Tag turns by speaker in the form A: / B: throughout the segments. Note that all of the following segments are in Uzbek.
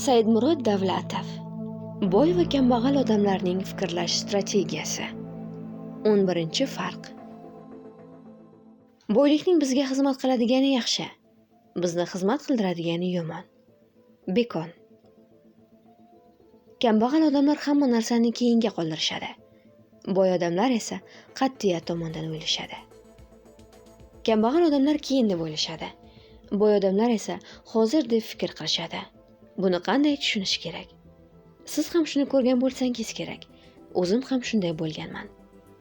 A: Saidmurod Davlatov. Boy va kambag'al odamlarning fikrlash strategiyasi. 11-farq. Boylikning bizga xizmat qiladigan yaxshi, bizni xizmat qildiradigan yomon. Bekon. Kambag'al odamlar hamma narsani keyinga qoldirishadi. Boy odamlar esa qat'iyat tomondan o'ylashadi. Kambag'al odamlar keyin deb o'ylashadi. Boy odamlar esa hozir deb fikr qilishadi. Buni qanday tushunish kerak? Siz ham shuni ko'rgan bo'lsangiz kerak. O'zim ham shunday bo'lganman.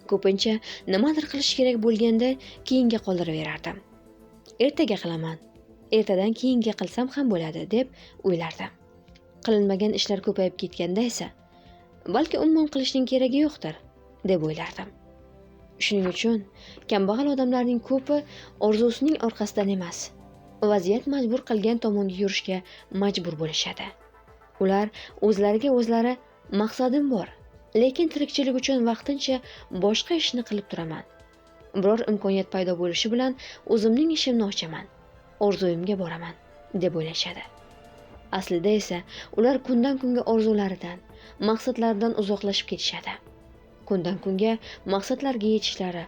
A: Ko'pincha nimadir qilish kerak bo'lganda keyinga qoldiraverardim. Ertaga qilaman, ertadan keyinga qilsam ham bo'ladi deb o'ylardim. Qilinmagan ishlar ko'payib ketganda esa balki umuman qilishning keragi yo'qdir deb o'ylardim. Shuning uchun kambag'al odamlarning ko'pi orzusining orqasidan emas, vaziyat majbur qilgan tomonga yurishga majbur bo'lishadi. Ular o'zlariga o'zlari maqsadim bor, lekin tirikchilik uchun vaqtincha boshqa ishni qilib turaman. Biror imkoniyat paydo bo'lishi bilan o'zimning ishimni ochaman, orzuyimga boraman deb o'ylashadi. Aslida esa ular kundan kunga orzularidan, maqsadlaridan uzoqlashib ketishadi. Kundan kunga maqsadlarga yetishlari,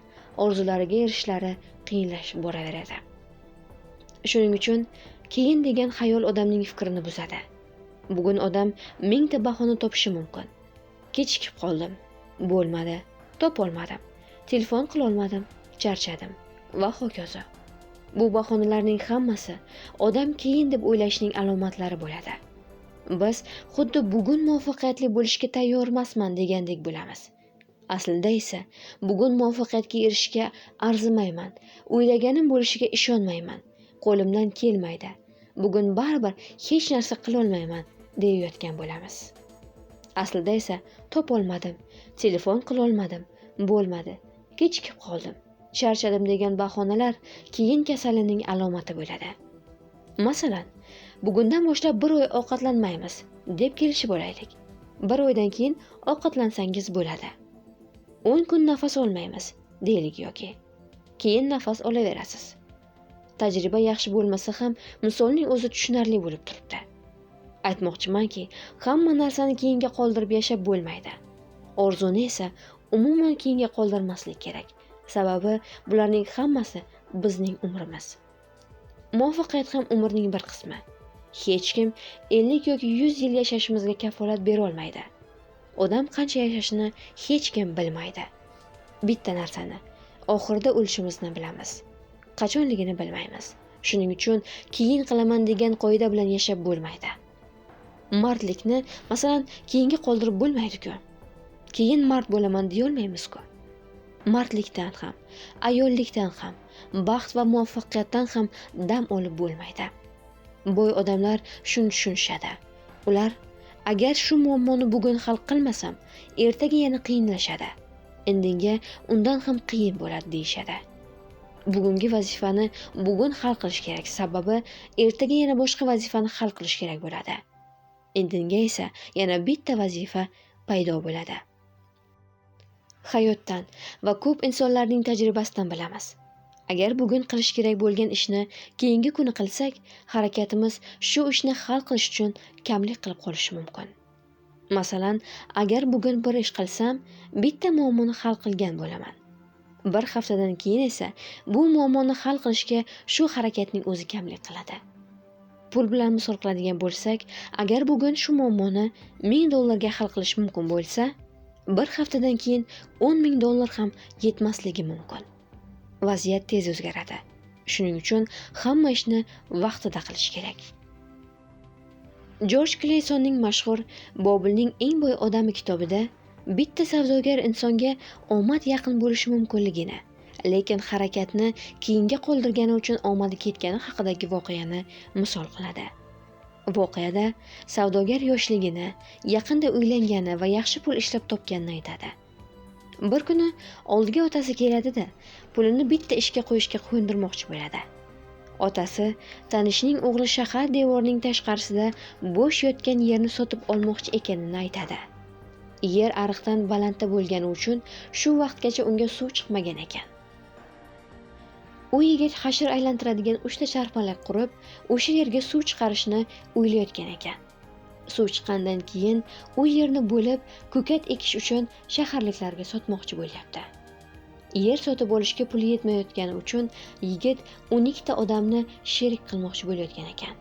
A: orzulariga erishishlari qiyinlashib boraveradi. Shuning uchun keyin degan xayol odamning fikrini buzadi. Bugun odam mingta bahona topishi mumkin. Kechikib qoldim, bo'lmadi, topolmadim, telefon qila olmadim, charchadim va hokazo. Bu bahonalarning hammasi odam keyin deb o'ylashning alomatlari bo'ladi. Biz xuddi bugun muvaffaqiyatli bo'lishga tayyor emasman degandek bo'lamiz. Aslida esa bugun muvaffaqiyatga erishishga arzimayman, o'ylaganim bo'lishiga ishonmayman, qo'limdan kelmaydi, bugun baribir hech narsa qila olmayman deyayotgan bo'lamiz. Aslida esa topolmadim, telefon qila olmadim, bo'lmadi, kechikib qoldim, charchadim degan bahonalar keyin kasalining alomati bo'ladi. Masalan, bugundan boshlab 1 oy ovqatlanmaymiz deb kelishib olaylik. 1 oydan keyin ovqatlansangiz bo'ladi. 10 kun nafas olmaymiz deylik yoki. Keyin nafas olaverasiz. Tajriba yaxshi bo'lmasa ham misolning o'zi tushunarli bo'lib turibdi. Aytmoqchimanki, hamma narsani keyinga qoldirib yashab bo'lmaydi. Orzuni esa umuman keyinga qoldirmaslik kerak. Sababi bularning hammasi bizning umrimiz. Muvaffaqiyat ham umrning bir qismi. Hech kim 50 yoki 100 yil yashashimizga kafolat bera olmaydi. Odam qancha yashashini hech kim bilmaydi. Bitta narsani, oxirida o'lishimizni bilamiz. Qachonligini bilmaymiz. Shuning uchun keyin qilaman degan qoida bilan yashab bo'lmaydi. Mardlikni masalan keyinga qoldirib bo'lmaydi-ku. Keyin mard bo'laman deya olmaymiz-ku. Mardlikdan ham, ayollikdan ham, baxt va muvaffaqiyatdan ham dam olib bo'lmaydi. Boy odamlar shuni tushunishadi. Ular agar shu muammoni bugun hal qilmasam, ertaga yana qiyinlashadi. Indinga undan ham qiyin bo'ladi deyshadi. Bugungi vazifani bugun hal qilish kerak, sababi ertaga yana boshqa vazifani hal qilish kerak bo'ladi. Indinga esa yana bitta vazifa paydo bo'ladi. Hayotdan va ko'p insonlarning tajribasidan bilamiz. Agar bugun qilish kerak bo'lgan ishni keyingi kuni qilsak, harakatimiz shu ishni hal qilish uchun kamlik qilib qolishi mumkin. Masalan, agar bugun bir ish qilsam, bitta muammoni hal qilgan bo'laman. Bir haftadan keyin esa bu muammoni hal qilishga shu harakatning o'zi kamlik qiladi. Pul bilan misol qiladigan bo'lsak, agar bugun shu muammoni $1000 ga hal qilish mumkin bo'lsa, bir haftadan keyin $10,000 ham yetmasligi mumkin. Vaziyat tez o'zgaradi. Shuning uchun hamma ishni vaqtida qilish kerak. Jorj Kleysonning mashhur Bobilning eng boy odami kitobida bitta savdogar insonga omad yaqin bo'lishi mumkinligini, lekin harakatni keyinga qoldirgani uchun omadi ketgani haqidagi voqeani misol qiladi. Voqeada savdogar yoshligini, yaqinda uylangani va yaxshi pul ishlab topganini aytadi. Bir kuni oldiga otasi keladi-da, pulini bitta ishga qo'yishga ko'ndirmoqchi bo'ladi. Otasi tanishining o'g'li shahar devorining tashqarisida bo'sh yotgan yerni sotib olmoqchi ekanini aytadi. Yer ariqdan balandda bo'lgani uchun shu vaqtgacha unga suv chiqmagan ekan. U yigit hashir aylantiradigan 3 ta charxpalak qurib, o'sha yerga suv chiqarishni o'ylayotgan ekan. Suv chiqqandan keyin u yerni bo'lib ko'kat ekish uchun shaharliklarga sotmoqchi bo'lyapti. Yer sotib olishga puli yetmayotgani uchun yigit 12 ta odamni sherik qilmoqchi bo'layotgan ekan.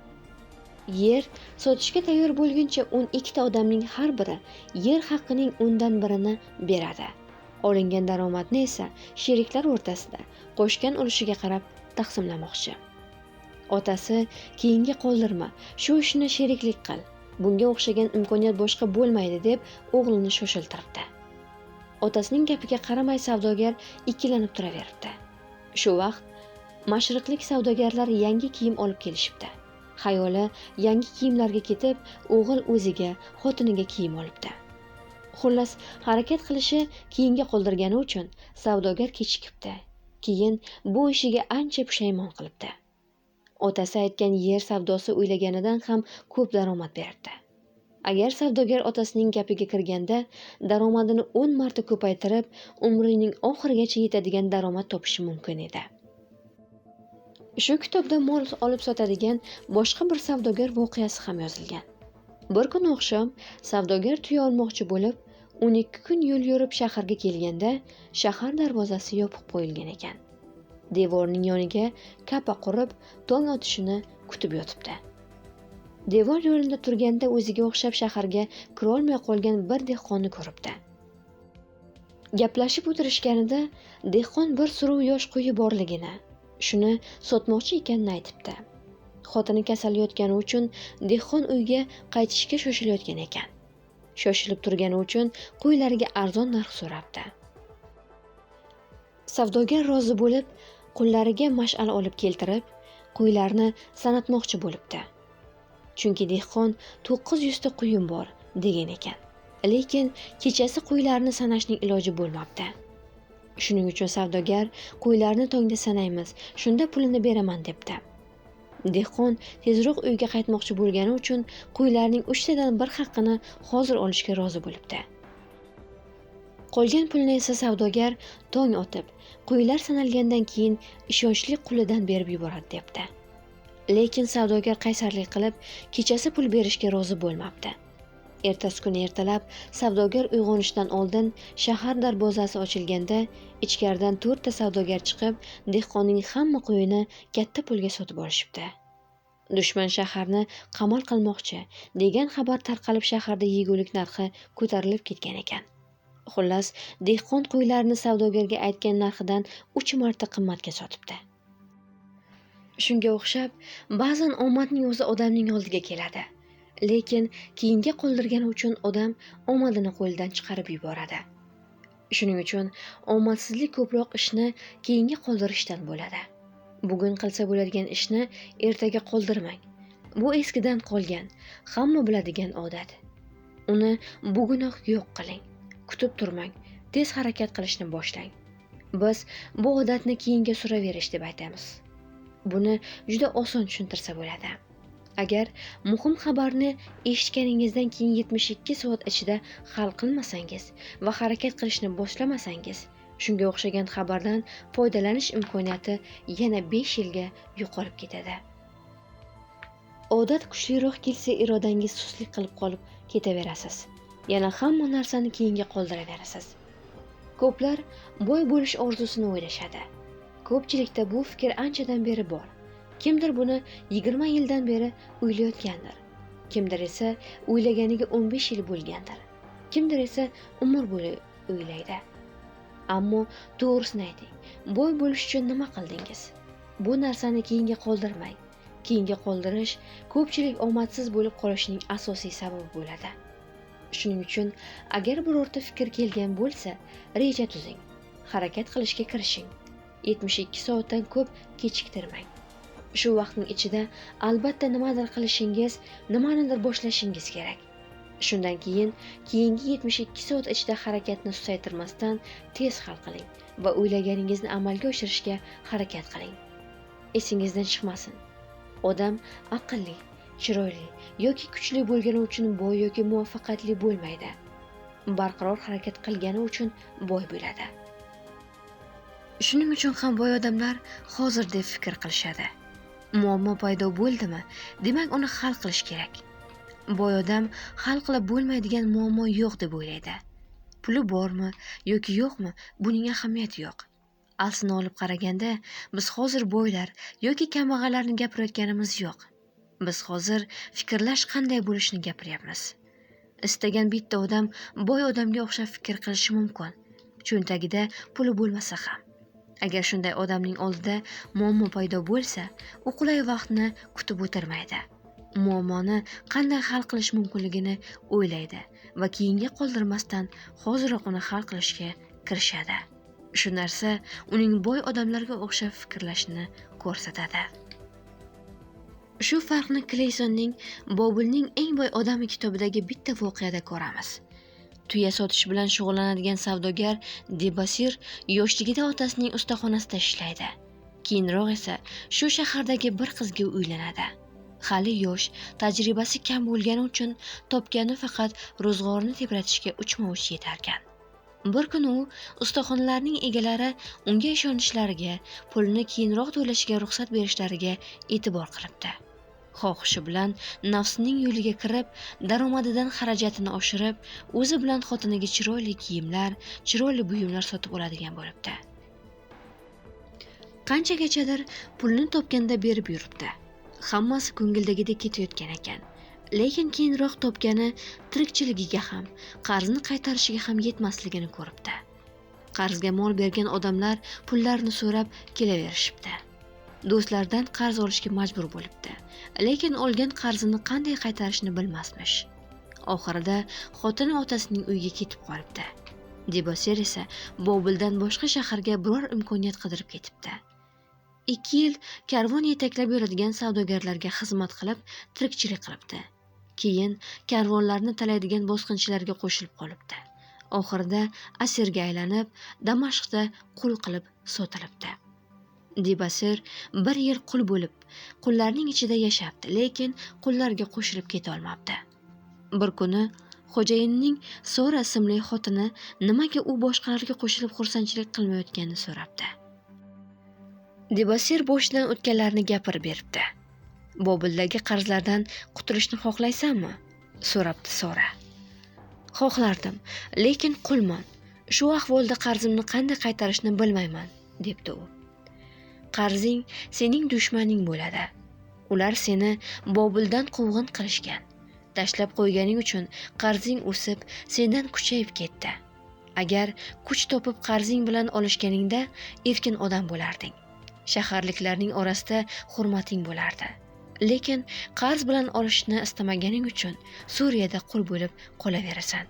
A: Yer sotishga tayyor bo'lguncha 12 ta odamning har biri yer haqqining 10dan birini beradi. Olingan daromadni esa sheriklar o'rtasida qo'shgan ulushiga qarab taqsimlamoqchi. Otasi keyinga qoldirma, shu ishni sheriklik qil. Bunga o'xshagan imkoniyat boshqa bo'lmaydi deb o'g'lini shoshiltiribdi. Otasining gapiga qaramay savdogar ikkilanib turaveribdi. Shu vaqt mashriqlik savdogarlar yangi kiyim olib kelishibdi. Xayoli yangi kiyimlarga ketib, o'g'il o'ziga, xotiniga kiyim olibdi. Xullas, harakat qilishi keyinga qoldirgani uchun savdogar kechikibdi. Keyin bu ishiga ancha pushaymon qilibdi. Otasi aytgan yer savdosi o'ylaganidan ham ko'p daromad beribdi. Agar savdogar otasining gapiga kirganda daromadini 10 marta ko'paytirib, umrining oxirigacha yetadigan daromad topishi mumkin edi. Shu kitobda mol olib sotadigan boshqa bir savdogar voqeasi ham yozilgan. Bir kun oqshom savdogar tuya olmoqchi bo'lib, 12 kun yo'l yurib shaharga kelganda, shahar darvozasi yopib qo'yilgan ekan. Devorning yoniga kapa qurib, tong otishini kutib yotibdi. Devor yo'lida turganda o'ziga o'xshab shaharga kira olmay qolgan bir dehqonni ko'ribdi. Gaplashib o'tirishganida dehqon bir suruv yosh qo'yi borligini, shuni sotmoqchi ekanini aytibdi. Xotini kasal yotgani uchun dehqon uyga qaytishga shoshilayotgan ekan. Shoshilib turgani uchun qo'ylariga arzon narx so'rabdi. Savdogar rozi bo'lib, qullariga mash'al olib keltirib, qo'ylarni sanatmoqchi bo'libdi. Chunki dehqon 900 ta qo'yim bor degan ekan. Lekin kechasi qo'ylarni sanashning iloji bo'lmabdi. Shuning uchun savdogar qo'ylarni tongda sanaymiz, shunda pulini beraman debdi. Dehqon tezroq uyga qaytmoqchi bo'lgani uchun qo'ylarning 3 tadan 1 haqqini hozir olishga rozi bo'libdi. Qolgan pulni esa savdogar tong otib, qo'ylar sanalgandan keyin ishonchli qulidan berib yuboradi debdi. Lekin savdogar qaysarlik qilib, kechasi pul berishga rozi bo'lmabdi. Ertasi kuni ertalab savdogar uyg'onishdan oldin shahar darvozasi ochilganda, ichkaridan 4 ta savdogar chiqib, dehqonning hamma qo'yini katta pulga sotib olishibdi. Dushman shaharni qamal qilmoqchi degan xabar tarqalib, shaharda yegulik narxi ko'tarilib ketgan ekan. Xullas, dehqon qo'ylarni savdogarga aytgan narxidan 3 marta qimmatga sotibdi. Shunga o'xshab, ba'zan omadning o'zi odamning oldiga keladi. Lekin keyinga qoldirgani uchun odam omadini qo'ldan chiqarib yuboradi. Shuning uchun omadsizlik ko'proq ishni keyinga qoldirishdan bo'ladi. Bugun qilsa bo'ladigan ishni ertaga qoldirmang. Bu eskidan qolgan, hamma biladigan odat. Uni bugunoq yo'q qiling. Kutib turmang, tez harakat qilishni boshlang. Biz bu odatni keyinga suraverish deb aytamiz. Buni juda oson tushuntirsa bo'ladi. Agar muhim xabarni eshitganingizdan keyin 72 soat ichida hal qilmasangiz va harakat qilishni boshlamasangiz, shunga o'xshagan xabardan foydalanish imkoniyati yana 5 yilga yo'qolib ketadi. Odat kuchliroq kelsa, irodangiz suslik qilib qolib ketaverasiz. Yana hamma narsani keyinga qoldiraverasiz. Ko'plar boy bo'lish orzusini o'ylashadi. Ko'pchilikda bu fikr anchadan beri bor. Kimdir buni 20 yildan beri o'ylayotgandir. Kimdir esa o'ylaganiga 15 yil bo'lgandir. Kimdir esa umr bo'yi o'ylaydi. Ammo to'g'risini ayting, boy bo'lish uchun nima qildingiz? Bu narsani keyinga qoldirmang. Keyinga qoldirish ko'pchilik omadsiz bo'lib qolishining asosiy sababi bo'ladi. Shuning uchun agar birorta fikr kelgan bo'lsa, reja tuzing. Harakat qilishga kirishing. 72 soatdan ko'p kechiktirmang. Shu vaqtning ichida albatta nimadir qilishingiz, nimanidir boshlashingiz kerak. Shundan keyin keyingi 72 soat ichida harakatni susaytirmasdan tez hal qiling va o'ylaganingizni amalga oshirishga harakat qiling. Esingizdan chiqmasin. Odam aqlli, chiroyli yoki kuchli bo'lgani uchun boy yoki muvaffaqiyatli bo'lmaydi. Barqaror harakat qilgani uchun boy bo'ladi. Shuning uchun ham boy odamlar hozir deb fikr qilishadi. Muammo paydo bo'ldimi, demak uni hal qilish kerak. Boy odam hal qilib bo'lmaydigan muammo yo'q deb o'ylaydi. Puli bormi yoki yo'qmi, buning ahamiyati yo'q. Aslini olib qaraganda, biz hozir boylar yoki kambag'allarni gapirayotganimiz yo'q. Biz hozir fikrlash qanday bo'lishini gapiryapmiz. Istagan bitta odam boy odamga o'xshab fikr qilishi mumkin. Cho'ntagida puli bo'lmasa ham. Agar shunday odamning oldida muammo paydo bo'lsa, u qulay vaqtni kutib o'tirmaydi. Muammoni qanday hal qilish mumkinligini o'ylaydi va keyinga qoldirmasdan hoziroq uni hal qilishga kirishadi. Shu narsa uning boy odamlarga o'xshab fikrlashini ko'rsatadi. Shu farqni Kleysonning Bobilning eng boy odami kitobidagi bitta voqeada ko'ramiz. Tuya sotish bilan shug'ullanadigan savdogar Debasir yoshligida otasining ustaxonasida ishlaydi. Keyinroq esa shu shahardagi bir qizga uylanadi. Hali yosh, tajribasi kam bo'lgani uchun topgani faqat ro'zg'orini tebratishga uchma-uch yetarkan. Bir kuni u ustaxonalarning egalari unga ishonishlariga, pulni keyinroq to'lashiga ruxsat berishlariga e'tibor qilibdi. Xohishi bilan nafsining yo'liga kirib, daromadidan xarajatini oshirib, o'zi bilan xotiniga chiroyli kiyimlar, chiroyli buyumlar sotib oladigan bo'libdi. Qanchagachadir pulni topganda berib yuribdi. Hammasi ko'ngildagidek ketayotgan ekan. Lekin keyinroq topgani tirikchiligiga ham, qarzni qaytarishiga ham yetmasligini ko'ribdi. Qarzga mol bergan odamlar pullarni so'rab kelaverishibdi. Do'stlardan qarz olishga majbur bo'libdi. Lekin olgan qarzini qanday qaytarishni bilmasmish. Oxirida xotini otasining uyiga ketib qolibdi. Debasir esa Bobildan boshqa shaharga biror imkoniyat qidirib ketibdi. 2 yil karvon yetaklab yuradigan savdogarlarga xizmat qilib, tirikchilik qilibdi. Keyin karvonlarni talaydigan bosqinchilarga qo'shilib qolibdi. Oxirida asirga aylanib, Damashqda qul qilib sotilibdi. Debasir 1 yil qul bo'lib, qullarning ichida yashapti, lekin qullarga qo'shilib keta olmabdi. Bir kuni xo'jayinning Sora ismli xotini nimaga u boshqalarga qo'shilib xursandchilik qilmayotganini so'rabdi. Debasir boshidan o'tganlarni gapirib beribdi. Bobildagi qarzlardan qutulishni xohlaysanmi? So'rabdi Sora. Xohlardim, lekin qulman. Shu ahvolda qarzimni qanday qaytarishni bilmayman, debdi u. Qarzing sening dushmaning bo'ladi. Ular seni Bobildan quvg'in qilishgan. Tashlab qo'yganing uchun qarzing o'sib, sendan kuchayib ketdi. Agar kuch topib qarzing bilan olishganingda erkin odam bo'larding. Shaharliklarning orasida hurmating bo'lardi. Lekin qarz bilan olishni istamaganing uchun Suriyada qul bo'lib qolaverasan,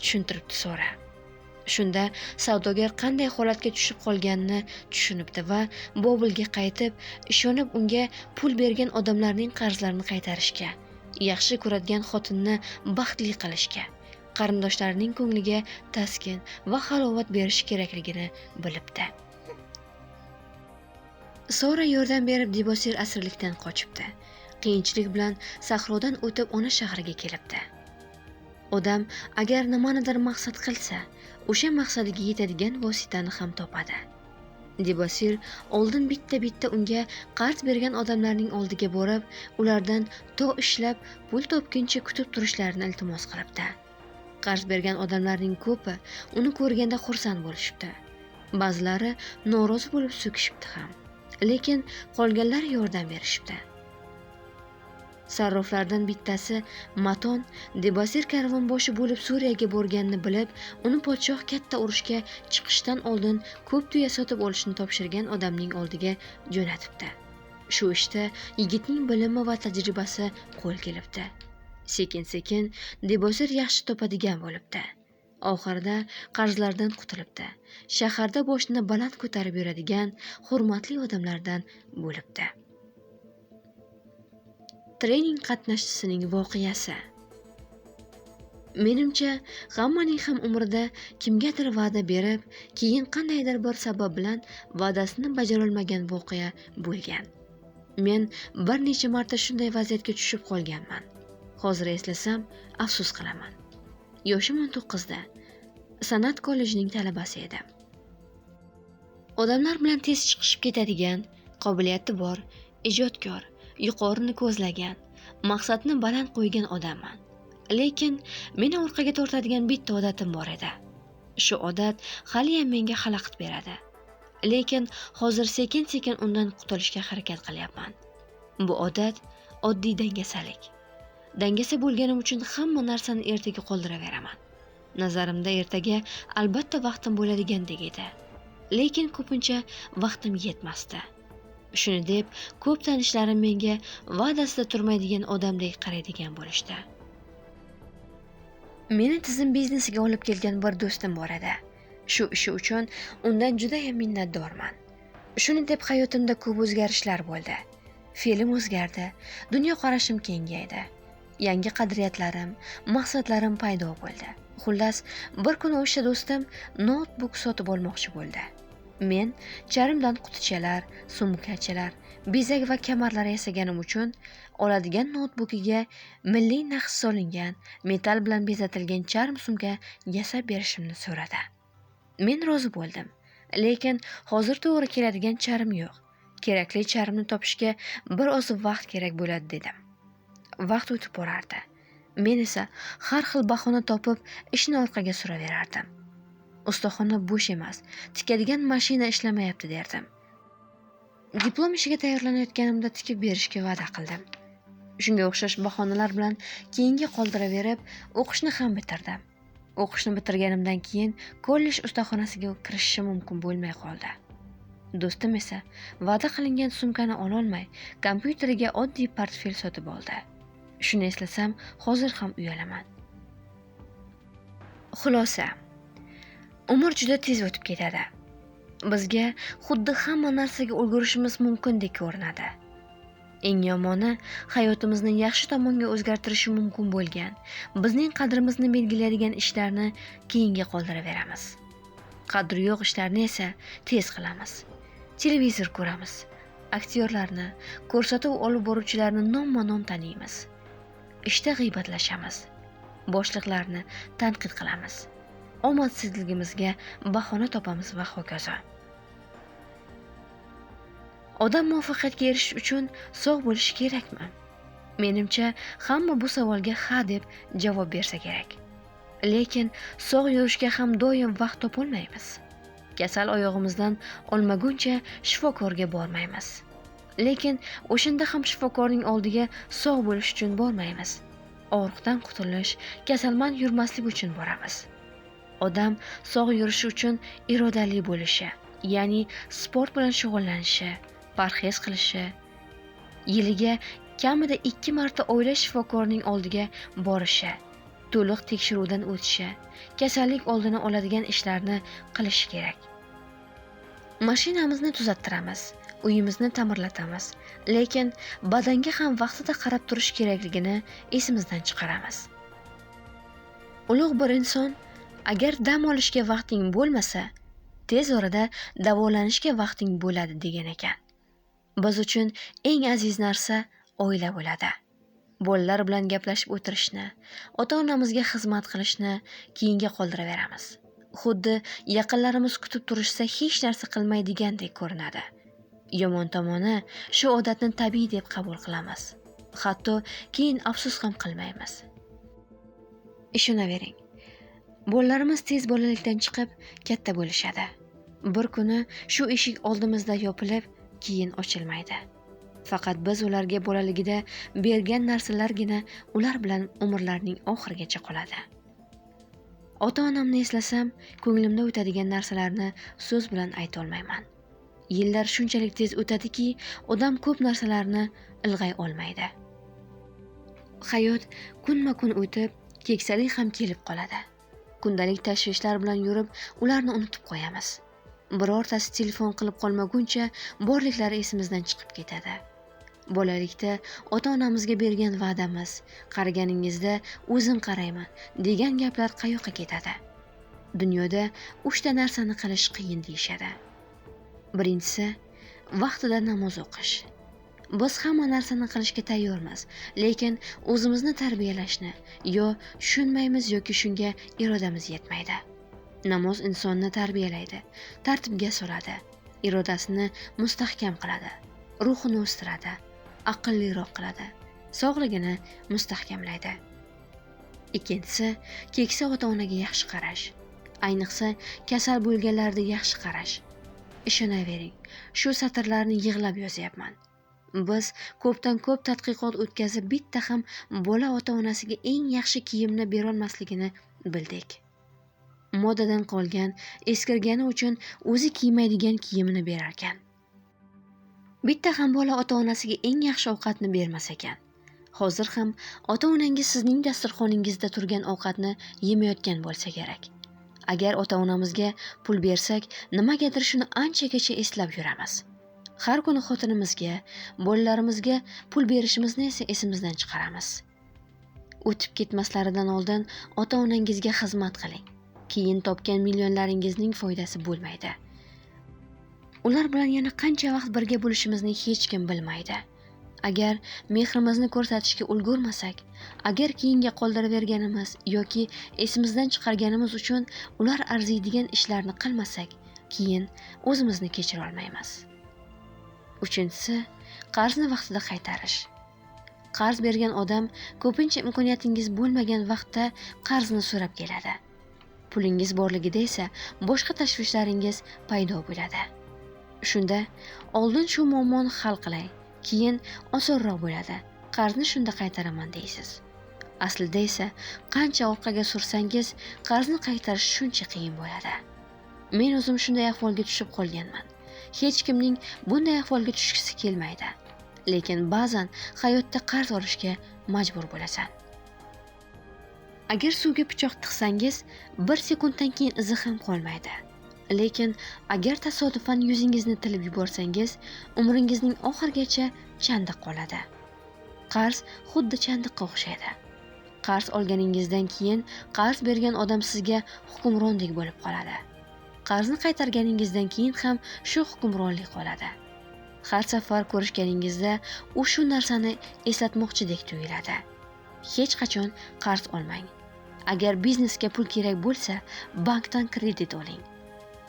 A: tushuntiribdi Sora. Shunda savdogar qanday holatga tushib qolganini tushunibdi va Bobilga qaytib, ishonib unga pul bergan odamlarning qarzlarini qaytarishga, yaxshi ko'radigan xotinni baxtli qilishga, qarindoshlarining ko'ngliga taskin va halovat berish kerakligini bilibdi. Sora yordam berib Debasir asirlikdan qochibdi. Qiyinchilik bilan sahrodan o'tib ona shahriga kelibdi. Odam agar nimanidir maqsad qilsa, o'sha maqsadiga yetadigan vositani ham topadi. Debasir oldin bitta unga qarz bergan odamlarning oldiga borib, ulardan to ishlab pul topguncha kutib turishlarini iltimos qilibdi. Qarz bergan odamlarning ko'pi uni ko'rganda xursand bo'lishibdi. Ba'zilari norozi bo'lib so'kishibdi ham. Lekin qolganlar yordam berishibdi. Sarroflardan bittasi Maton Debasir karvonboshi bo'lib Suriyaga borganini bilib, uni podshoh katta urushga chiqishdan oldin ko'p tuya sotib olishni topshirgan odamning oldiga jo'natibdi. Shu ishda yigitning bilimi va tajribasi qo'l kelibdi. Sekin-sekin Debasir yaxshi topadigan bo'libdi. Oxirida qarzlardan qutulibdi. Shaharda boshini baland ko'tarib yuradigan hurmatli odamlardan bo'libdi. Trening qatnashchisining voqeasi. Menimcha, hammaning ham umrida kimgadir va'da berib, keyin qandaydir bir sabab bilan va'dasini bajara olmagan voqea bo'lgan. Men bir necha marta shunday vaziyatga tushib qolganman. Hozir eslasam, afsus qilaman. Yoshim 19 da. San'at kollejining talabasi edim. Odamlar bilan tez chiqishib ketadigan, qobiliyati bor, ijodkor, yuqorini ko'zlagan, Maqsadni baland qo'ygan odamman. Lekin meni orqaga tortadigan bitta odatim bor edi. Shu odat haliyam menga xalaqit beradi. Lekin hozir sekin-sekin undan qutulishga harakat qilyapman. Bu odat oddiy dangasalik. Dangasa bo'lganim uchun hamma narsani ertaga qoldiraveraman. Nazarimda ertaga albatta vaqtim bo'ladigandek edi. Lekin ko'pincha vaqtim yetmasdi. Shuni deb ko'p tanishlarim menga va'dasida turmaydigan odamdek qaraydigan bo'lishdi. Meni tizim biznesiga olib kelgan bir do'stim bor edi. Shu ishi uchun undan juda ham minnatdorman. Shuni deb hayotimda ko'p o'zgarishlar bo'ldi. Fe'lim o'zgardi, dunyoqarashim kengaydi. Yangi qadriyatlarim, maqsadlarim paydo bo'ldi. Xullas, bir kuni o'sha do'stim notebook sotib olmoqchi bo'ldi. Men charmdan qutichalar, sumkachalar, bezak va kamarlar yasaganim uchun oladigan notebookiga milliy naqsh solingan, metall bilan bezatilgan charm sumka yasab berishimni so'radi. Men rozi bo'ldim, lekin hozir to'g'ri keladigan charm yo'q. Kerakli charmni topishga bir oz vaqt kerak bo'ladi dedim. Vaqt o'tib borardi. Men esa har xil bahona topib ishni orqaga suraverardim. Ustaxona bo'sh emas, tikadigan mashina ishlamayapti derdim. Diplom ishiga tayyorlanayotganimda tikib berishga va'da qildim. Shunga o'xshash bahonalar bilan keyinga qoldiraverib, o'qishni ham bitirdim. O'qishni bitirganimdan keyin kollej ustaxonasiga kirishim mumkin bo'lmay qoldi. Do'stim esa va'da qilingan sumkani ololmay, kompyuteriga oddiy portfel sotib oldi. Shuni eslasam, hozir ham uyalaman. Xulosa, umr juda tez o'tib ketadi. Bizga xuddi hamma narsaga ulgurishimiz mumkindek ko'rinadi. Eng yomoni, hayotimizni yaxshi tomonga o'zgartirishi mumkin bo'lgan, bizning qadrimizni belgilaydigan ishlarni keyinga qoldiraveramiz. Qadri yo'q ishlarni esa tez qilamiz. Televizor ko'ramiz. Aktyorlarni, ko'rsatuv olib boruvchilarni nomma-nom taniymiz. Ishda g'iybatlashamiz. Boshliqlarni tanqid qilamiz. Omadsizligimizga bahona topamiz va hokazo. Odam muvaffaqiyatga erishish uchun sog' bo'lishi kerakmi? Menimcha, hamma bu savolga ha deb javob bersa kerak. Lekin sog' yurishga ham doim vaqt topolmaymiz. Kasal oyog'imizdan olmaguncha shifokorga bormaymiz. Lekin o'shanda ham shifokorning oldiga sog' bo'lish uchun bormaymiz. Og'riqdan qutulish, kasalmand yurmaslik uchun boramiz. Odam sog' yurishi uchun irodali bo'lishi, ya'ni sport bilan shug'ullanishi, parhez qilishi, yiliga kamida 2 marta oila shifokorning oldiga borishi, to'liq tekshiruvdan o'tishi, kasallik oldini oladigan ishlarni qilishi kerak. Mashinamizni tuzattiramiz, uyimizni ta'mirlatamiz, lekin badanga ham vaqtida qarab turish kerakligini esimizdan chiqaramiz. Ulug' bir inson agar dam olishga vaqting bo'lmasa, tez orada davolanishga vaqting bo'ladi degan ekan. Biz uchun eng aziz narsa oila bo'ladi. Bolalar bilan gaplashib o'tirishni, ota-onamizga xizmat qilishni keyinga qoldiraveramiz. Xuddi yaqinlarimiz kutib turishsa hech narsa qilmaydigandek ko'rinadi. Yomon tomoni, shu odatni tabiiy deb qabul qilamiz. Hatto keyin afsus ham qilmaymiz. Ishonavering, bolalarimiz tez bolalikdan chiqib katta bo'lishadi. Bir kuni shu eshik oldimizda yopilib, keyin ochilmaydi. Faqat biz ularga bolaligida bergan narsalargina ular bilan umrlarining oxirigacha qoladi. Ota-onamni eslasam, ko'nglimda o'tadigan narsalarni so'z bilan ayta olmayman. Yillar shunchalik tez o'tadiki, odam ko'p narsalarni ilg'ay olmaydi. Hayot kunma-kun o'tib, keksalik ham kelib qoladi. Kundalik tashvishlar bilan yurib, ularni unutib qo'yamiz. Birortasi telefon qilib qolmaguncha borliklari esimizdan chiqib ketadi. Bolalikda ota-onamizga bergan va'damiz, qariganingizda o'zim qarayman degan gaplar qayoqqa ketadi? Dunyoda 3 ta narsani qilish qiyin deyishadi. Birinchisi, vaqtida namoz o'qish. Biz hamma narsani qilishga tayyormiz, lekin o'zimizni tarbiyalashni yo tushunmaymiz yoki shunga irodamiz yetmaydi. Namoz insonni tarbiyalaydi, tartibga soladi, irodasini mustahkam qiladi, ruhini o'stiradi, aqlliroq qiladi, sog'ligini mustahkamlaydi. Ikkinchisi, keksa ota-onaga yaxshi qarash. Ayniqsa, kasal bo'lganlarda yaxshi qarash. Ishonavering, shu satrlarni yig'lab yozyapman. Biz ko'pdan ko'p tadqiqot o'tkazib, bitta ham bola ota-onasiga eng yaxshi kiyimni berolmasligini bildik. Modadan qolgan, eskirgani uchun o'zi kiymaydigan kiyimini berarkan. Bitta ham bola ota-onasiga eng yaxshi ovqatni bermas ekan. Hozir ham ota-onangiz sizning dasturxoningizda turgan ovqatni yemayotgan bo'lsa kerak. Agar ota-onamizga pul bersak, nimagadir shuni anchagacha eslab yuramiz. Har kuni xotinimizga, bolalarimizga pul berishimizni esa esimizdan chiqaramiz. O'tib ketmaslaridan oldin ota-onangizga xizmat qiling. Keyin topgan millionlaringizning foydasi bo'lmaydi. Ular bilan yana qancha vaqt birga bo'lishimizni hech kim bilmaydi. Agar mehrimizni ko'rsatishga ulgurmasak, agar keyinga qoldiraverganimiz yoki esimizdan chiqarganimiz uchun ular arziydigan ishlarni qilmasak, keyin o'zimizni kechira olmaymiz. Uchinchisi, qarzni vaqtida qaytarish. Qarz bergan odam ko'pincha imkoniyatingiz bo'lmagan vaqtda qarzni so'rab keladi. Pulingiz borligida esa boshqa tashvishlaringiz paydo bo'ladi. Shunda oldin shu muammoni hal qilay, keyin osonroq bo'ladi. Qarzni shunda qaytaraman deysiz. Aslida esa qancha orqaga sursangiz, qarzni qaytarish shuncha qiyin bo'ladi. Men o'zim shunday ahvolga tushib qolganman. Hech kimning bunday ahvolga tushgisi kelmaydi. Lekin ba'zan hayotda qarz olishga majbur bo'lasan. Agar suvga pichoq tiqsangiz, 1 sekunddan keyin izi ham qolmaydi. Lekin agar tasodifan yuzingizni tilib yuborsangiz, umringizning oxirigacha chandiq qoladi. Qarz xuddi chandiqqa o'xshaydi. Qarz olganingizdan keyin qarz bergan odam sizga hukmrondek bo'lib qoladi. Qarzni qaytarganingizdan keyin ham shu hukmronlik qoladi. Har safar ko'rishganingizda u shu narsani eslatmoqchidek tuyuladi. Hech qachon qarz olmang. Agar biznesga pul kerak bo'lsa, bankdan kredit oling.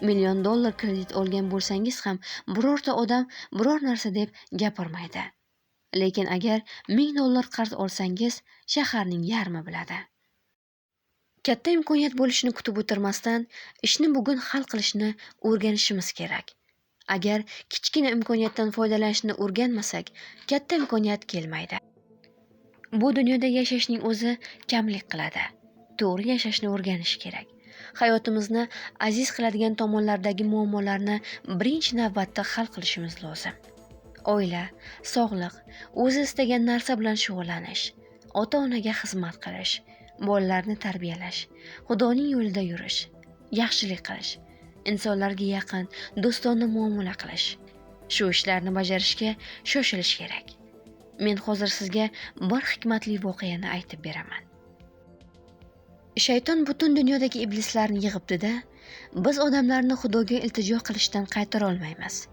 A: $1 million kredit olgan bo'lsangiz ham birorta odam biror narsa deb gapirmaydi. Lekin agar $1000 qarz olsangiz, shaharning yarmi biladi. Katta imkoniyat bo'lishini kutib o'tirmasdan, ishni bugun hal qilishni o'rganishimiz kerak. Agar kichkina imkoniyatdan foydalanishni o'rganmasak, katta imkoniyat kelmaydi. Bu dunyoda yashashning o'zi kamlik qiladi. To'g'ri yashashni o'rganish kerak. Hayotimizni aziz qiladigan tomonlardagi muammolarni birinchi navbatda hal qilishimiz lozim. Oila, sog'liq, o'zi istagan narsa bilan shug'ullanish, ota-onaga xizmat qilish, bolalarni tarbiyalash, Xudoning yo'lida yurish, yaxshilik qilish, insonlarga yaqin, do'stona muomala qilish. Shu ishlarni bajarishga shoshilish kerak. Men hozir sizga bir hikmatli voqeani aytib beraman. Shayton butun dunyodagi iblislarni yig'ibdi-da, biz odamlarni Xudoga iltijo qilishdan qaytara olmaymiz.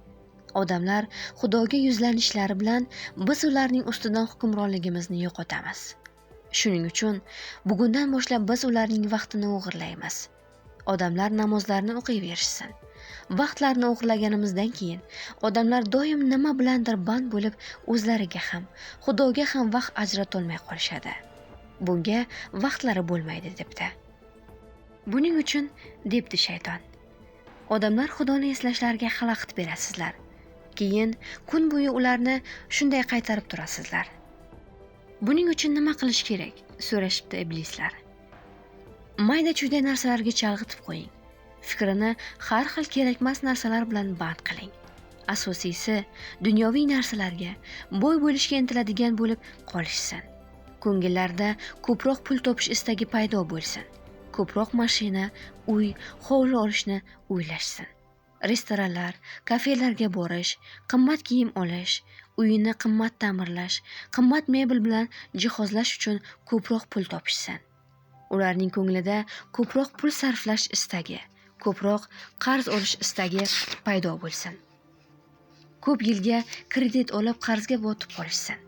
A: Odamlar Xudoga yuzlanishlari bilan biz ularning ustidan hukmronligimizni yo'qotamiz. Shuning uchun bugundan boshlab biz ularning vaqtini o'g'irlaymiz. Odamlar namozlarni o'qiyverishsin. Vaqtlarni o'g'irlaganimizdan keyin odamlar doim nima bilandir band bo'lib, o'zlariga ham, Xudoga ham vaqt ajratolmay qolishadi. Bunga vaqtlari bo'lmaydi debdi. Buning uchun debdi shayton: odamlar Xudoni eslashlariga xalaqit berasizlar. Keyin kun bo'yi ularni shunday qaytarib turasizlar. Buning uchun nima qilish kerak? So'rashibdi iblislar. Mayda-chuyda narsalarga chalg'itib qo'ying. Fikrini har xil kerakmas narsalar bilan band qiling. Asosiysi, dunyoviy narsalarga boy bo'lishga intiladigan bo'lib qolishsin. Ko'ngillarda ko'proq pul topish istagi paydo bo'lsin. Ko'proq mashina, uy, hovli olishni o'ylashsin. Restoranlar, kafelarga borish, qimmat kiyim olish, uyini qimmat ta'mirlash, qimmat mebel bilan jihozlash uchun ko'proq pul topishsin. Ularning ko'nglida ko'proq pul sarflash istagi, ko'proq qarz olish istagi paydo bo'lsin. Ko'p yilga kredit olib qarzga botib qolishsin.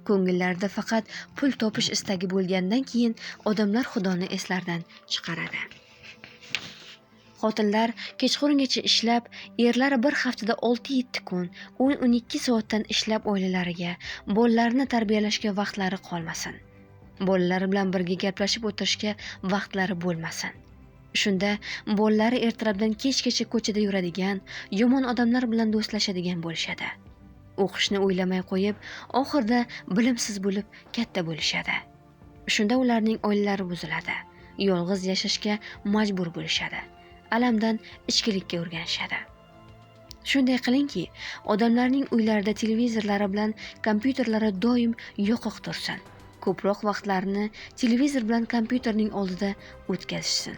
A: Ko'ngillarida faqat pul topish istagi bo'lgandan keyin odamlar Xudoni eslardan chiqaradi. Xotinlar kechqurungacha ishlab, erlari bir haftada 6-7 kun, 10-12 soatdan ishlab oilalariga, bolalarini tarbiyalashga vaqtlari qolmasin. Bolalari bilan birga gaplashib o'tirishga vaqtlari bo'lmasin. Shunda bolalari ertalabdan kechgacha ko'chada yuradigan, yomon odamlar bilan do'stlashadigan bo'lishadi. O'qishni o'ylamay qo'yib, oxirida bilimsiz bo'lib katta bo'lishadi. Shunda ularning oilalari buziladi. Yolg'iz yashashga majbur bo'lishadi. Alamdan ichkilikka o'rganishadi. Shunday qilingki, odamlarning uylarida televizorlari bilan kompyuterlari doim yoqiq tursin. Ko'proq vaqtlarini televizor bilan kompyuterning oldida o'tkazishsin.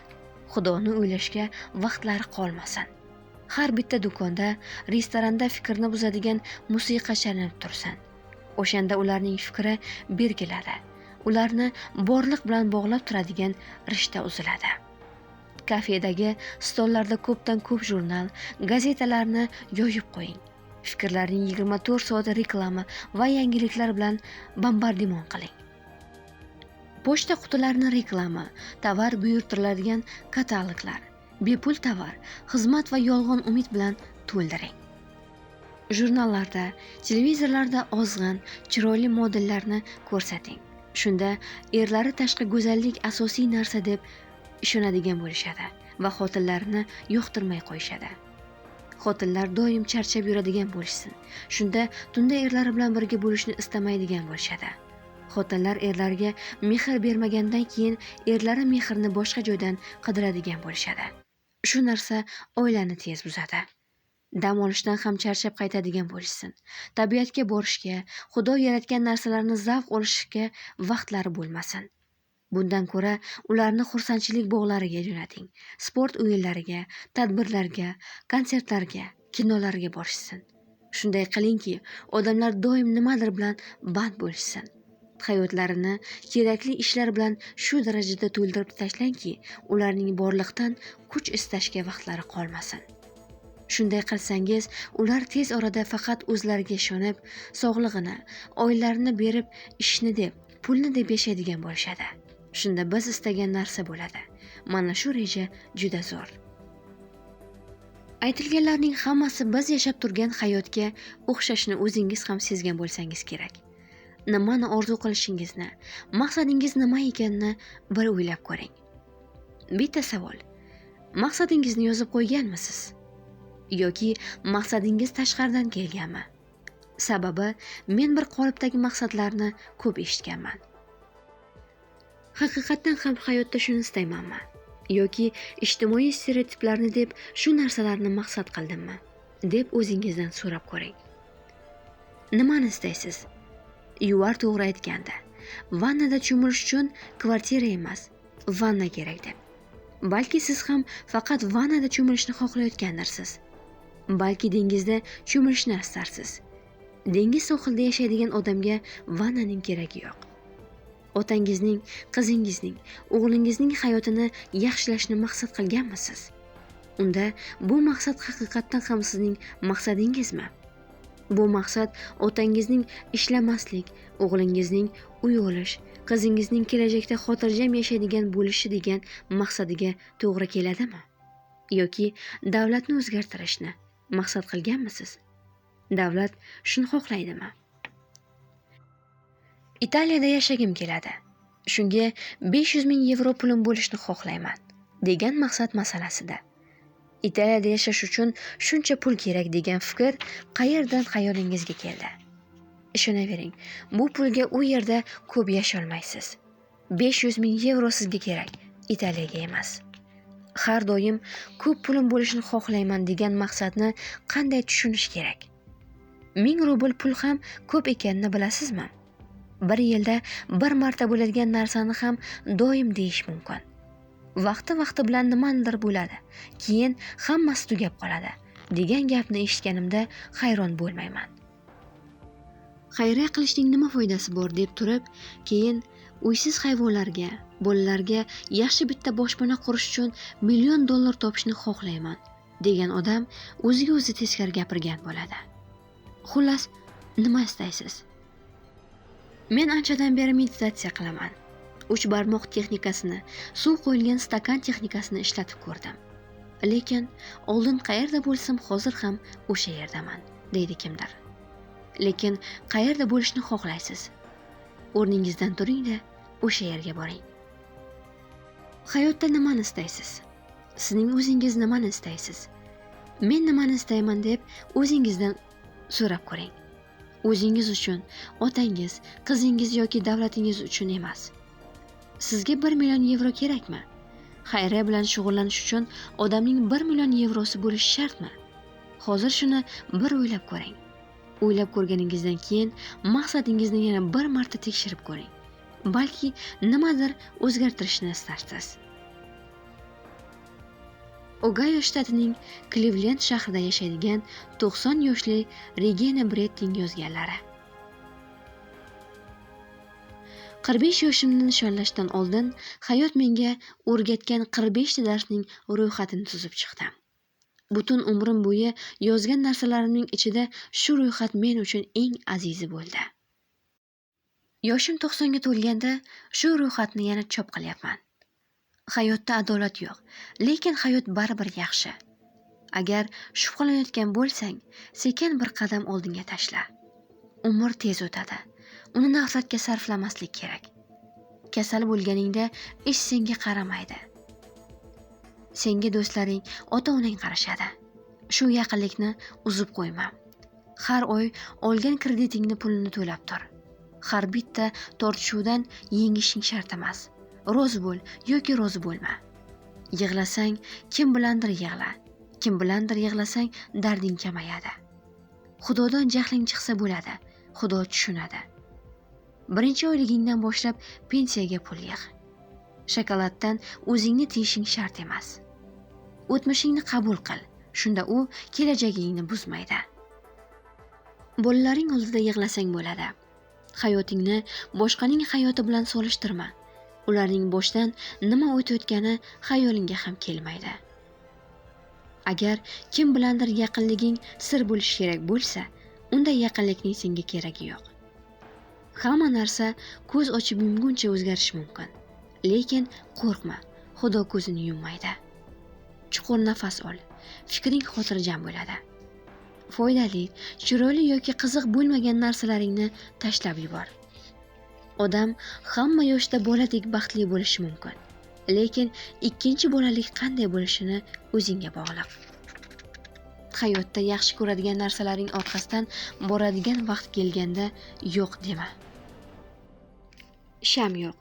A: Xudoni o'ylashga vaqtlari qolmasin. Har bitta do'konda, restoranda fikrni buzadigan musiqa chalinib tursin. O'shanda ularning fikri berkiladi. Ularni borliq bilan bog'lab turadigan rishta uziladi. Kafedagi stollarda ko'pdan ko'p jurnal, gazetalarni yoyib qo'ying. Fikrlarning 24 soat reklama va yangiliklar bilan bombardimon qiling. Pochta qutilarini reklama, tovar buyurtiriladigan kataloglar, bepul tovar, xizmat va yolg'on umid bilan to'ldiring. Jurnallarda, televizorlarda ozg'in, chiroyli modellarni ko'rsating. Shunda erlari tashqi go'zallik asosiy narsa deb ishonadigan bo'lishadi va xotinlarini yoqtirmay qo'yishadi. Xotinlar doim charchab yuradigan bo'lishsin. Shunda tunda erlari bilan birga bo'lishni istamaydigan bo'lishadi. Xotinlar erlariga mehr bermagandan keyin erlari mehrni boshqa joydan qidiradigan bo'lishadi. Shu narsa oilani tez buzadi. Dam olishdan ham charchab qaytadigan bo'lishsin. Tabiatga borishga, Xudo yaratgan narsalarni zavq olishga vaqtlari bo'lmasin. Bundan ko'ra ularni xursandchilik bog'lariga jo'nating. Sport o'yinlariga, tadbirlarga, konsertlarga, kinolarga borishsin. Shunday qilingki, odamlar doim nimadir bilan band bo'lishsin. Hayotlarini kerakli ishlar bilan shu darajada to'ldirib tashlangki, ularning borliqdan kuch istashga vaqtlari qolmasin. Shunday qilsangiz, ular tez orada faqat o'zlariga ishonib, sog'lig'ini, oilarini berib, ishni deb, pulni deb yashaydigan bo'lishadi. Shunda biz istagan narsa bo'ladi. Mana shu reja juda zo'r. Aytilganlarning hammasi biz yashab turgan hayotga o'xshashni o'zingiz ham sezgan bo'lsangiz kerak. Nimani orzu qilishingizni, maqsadingiz nima ekanini bir o'ylab ko'ring. Bitta savol. Maqsadingizni yozib qo'yganmisiz? Yoki maqsadingiz tashqaridan kelganmi? Sababi men bir qolipdagi maqsadlarni ko'p eshitganman. Haqiqatan ham hayotda shuni istaymanmi? Yoki ijtimoiy stereotiplarni deb shu narsalarni maqsad qildimmi? deb o'zingizdan so'rab ko'ring. Nimani istaysiz? Yuvar to'g'ri aytganda, vannada cho'milish uchun kvartira emas, vanna kerak deb. Balki siz ham faqat vannada cho'milishni xohlayotgandirsiz. Balki dengizda cho'milishni istarsiz. Dengiz sohilida yashaydigan odamga vannaning keragi yo'q. Otangizning, qizingizning, o'g'lingizning hayotini yaxshilashni maqsad qilganmisiz? Unda bu maqsad haqiqatan ham sizning maqsadingizmi? Bu maqsad otangizning ishlamaslik, o'g'lingizning uy olish, qizingizning kelajakda xotirjam yashaydigan bo'lishi degan maqsadiga to'g'ri keladimi? Yoki davlatni o'zgartirishni maqsad qilganmisiz? Davlat shuni xohlaydimi? Italiyada yashagim keladi. Shunga 500 ming yevro pulim bo'lishni xohlayman degan maqsad masalasida. Italiyada yashash uchun shuncha pul kerak degan fikr qayerdan xayolingizga keldi? Ishonavering, bu pulga u yerda ko'p yasholmaysiz. 500 ming yevro sizga kerak, Italiyaga emas. Har doim ko'p pulim bo'lishini xohlayman degan maqsadni qanday tushunish kerak? 1000 rubl pul ham ko'p ekanini bilasizmi? Bir yilda bir marta bo'ladigan narsani ham doim deyish mumkin. Vaqti bilan nimanidir bo'ladi, keyin hammasi tugab qoladi degan gapni eshitganimda hayron bo'lmayman. Xayriya qilishning nima foydasi bor deb turib, keyin uysiz hayvonlarga, bolalarga yaxshi bitta boshpana qurish uchun $1,000,000 topishni xohlayman degan odam o'ziga o'zi teskari gapirgan bo'ladi. Xullas, nima istaysiz? Men anchadan beri meditatsiya qilaman. 3 barmoq texnikasini, suv qo'yilgan stakan texnikasini ishlatib ko'rdim. lekin oldin qayerda bo'lsam hozir ham o'sha yerdaman, deydi kimdir. Lekin qayerda bo'lishni xohlaysiz? O'rningizdan turing-da, o'sha yerga boring. Hayotda nimani istaysiz? Sizning o'zingiz nimani istaysiz? Men nimani istayman deb o'zingizdan so'rab ko'ring. O'zingiz uchun, otangiz, qizingiz yoki davlatingiz uchun emas. Sizga 1 million yevro kerakmi? Xayriya bilan shug'ullanish uchun odamning 1 million yevrosi bo'lishi shartmi? Hozir shuni bir o'ylab ko'ring. O'ylab ko'rganingizdan keyin maqsadingizni yana bir marta tekshirib ko'ring. Balki nimadir o'zgartirishni istarsiz. Ogayo shtatining Klivlend shahrida yashaydigan 90 yoshli Regina Bretting yozganlari. 45 yoshimni nishonlashdan oldin hayot menga o'rgatgan 45 ta darsning ro'yxatini tuzib chiqdim. Butun umrim bo'yi yozgan narsalarimning ichida shu ro'yxat men uchun eng azizi bo'ldi. Yoshim 90 ga to'lganda shu ro'yxatni yana chop qilyapman. Hayotda adolat yo'q, lekin hayot baribir yaxshi. Agar shubhalanayotgan bo'lsang, sekin bir qadam oldinga tashla. Umr tez o'tadi. Uni nafratga sarflamaslik kerak. Kasal bo'lganingda ish senga qaramaydi. Senga do'stlaring, ota-onang qarashadi. Shu yaqinlikni uzib qo'yma. Har oy olgan kreditingni pulini to'lab tur. Har bitta tortishuvdan yengishing shart emas. Rozi bo'l yoki rozi bo'lma. Yig'lasang, kim bilandir yig'la. Kim bilandir yig'lasang, darding kamayadi. Xudodan jahling chiqsa bo'ladi. Xudo tushunadi. Birinchi oyligingdan boshlab pensiyaga pul yig'. Shokoladdan o'zingni tiyishing shart emas. O'tmishingni qabul qil. Shunda u kelajagingni buzmaydi. Bolalaring oldida yig'lasang bo'ladi. Hayotingni boshqaning hayoti bilan solishtirma. Ularning boshdan nima o'tayotgani xayolingga ham kelmaydi. Agar kim bilandir yaqinliging sir bo'lishi kerak bo'lsa, unda yaqinlikning senga keragi yo'q. Hamma narsa ko'z ochib yumguncha o'zgarishi mumkin. Lekin qo'rqma, Xudo ko'zini yummaydi. Chuqur nafas ol. Fikring xotirjam bo'ladi. Foydali, chiroyli yoki qiziq bo'lmagan narsalaringni tashlab yubor. Odam hamma yoshda boladek baxtli bo'lishi mumkin. Lekin ikkinchi bolalik qanday bo'lishini o'zingga bog'liq. Hayotda yaxshi ko'radigan narsalaring orqasidan boradigan vaqt kelganda yo'q dema. Sham yo'q.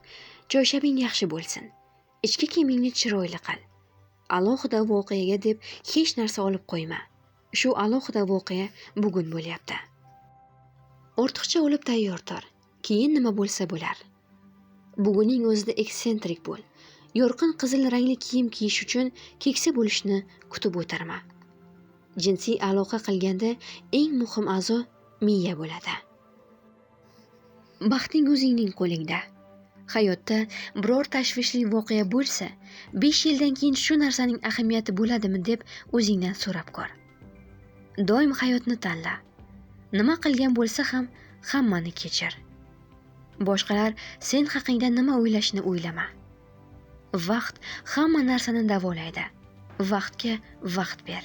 A: Choyshabing yaxshi bo'lsin. Ichki kiyimingni chiroyli qil. Alohida voqeaga deb hech narsa olib qo'yma. Shu alohida voqea bugun bo'lyapti. Ortiqcha olib tayyor tur. Keyin nima bo'lsa bo'lar. Bugunning o'zida eksentrik bo'l. Yorqin qizil rangli kiyim kiyish uchun keksa bo'lishni kutib o'tirma. Jinsiy aloqa qilganda eng muhim a'zo miya bo'ladi. Baxting o'zingning qo'lingda. Hayotda biror tashvishli voqea bo'lsa, 5 yildan keyin shu narsaning ahamiyati bo'ladimi deb o'zingdan so'rab ko'r. Doim hayotni tanla. Nima qilgan bo'lsa ham hammani kechir. Boshqalar sen haqingda nima o'ylashini o'ylama. Vaqt hamma narsani davolaydi. Vaqtga vaqt ber.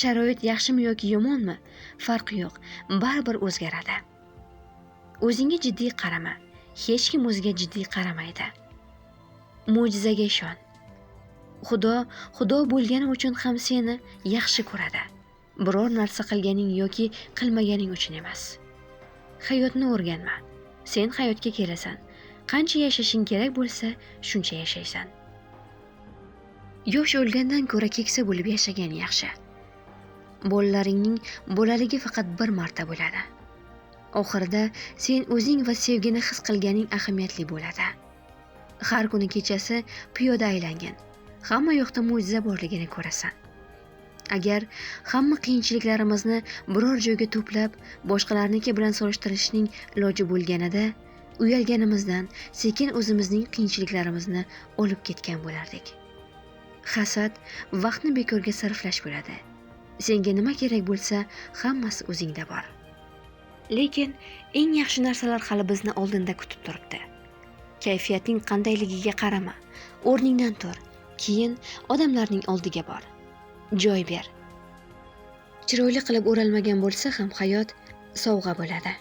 A: Sharoit yaxshimi yoki yomonmi? Farqi yo'q, baribir o'zgaradi. O'zingga jiddiy qarama. Hech kim o'ziga jiddiy qaramaydi. Mo'jizaga ishon. Xudo bo'lgani uchun ham seni yaxshi ko'radi. Biror narsa qilganing yoki qilmaganing uchun emas. Hayotni o'rganma. Sen hayotga kelasan. Qancha yashashing kerak bo'lsa, shuncha yashaysan. Yosh o'lgandan ko'ra keksa bo'lib yashagan yaxshi. Bolalaringning bolaligi faqat bir marta bo'ladi. Oxirida sen o'zing va sevgini his qilganing ahamiyatli bo'ladi. Har kuni kechasi piyoda aylangan. Hamma yoqda mo'jiza borligini ko'rasan. Agar hamma qiyinchiliklarimizni biror joyga to'plab, boshqalarniki bilan solishtirishning iloji bo'lganida, uyalganimizdan sekin o'zimizning qiyinchiliklarimizni olib ketgan bo'lardik. Hasad vaqtni bekorga sarflash bo'ladi. Senga nima kerak bo'lsa, hammasi o'zingda bor. Lekin eng yaxshi narsalar hali bizni oldinda kutib turibdi. Kayfiyating qandayligiga qarama. O'rningdan tur. keyin odamlarning oldiga bor. Joy ber. Chiroyli qilib o'ralmagan bo'lsa ham hayot sovg'a bo'ladi.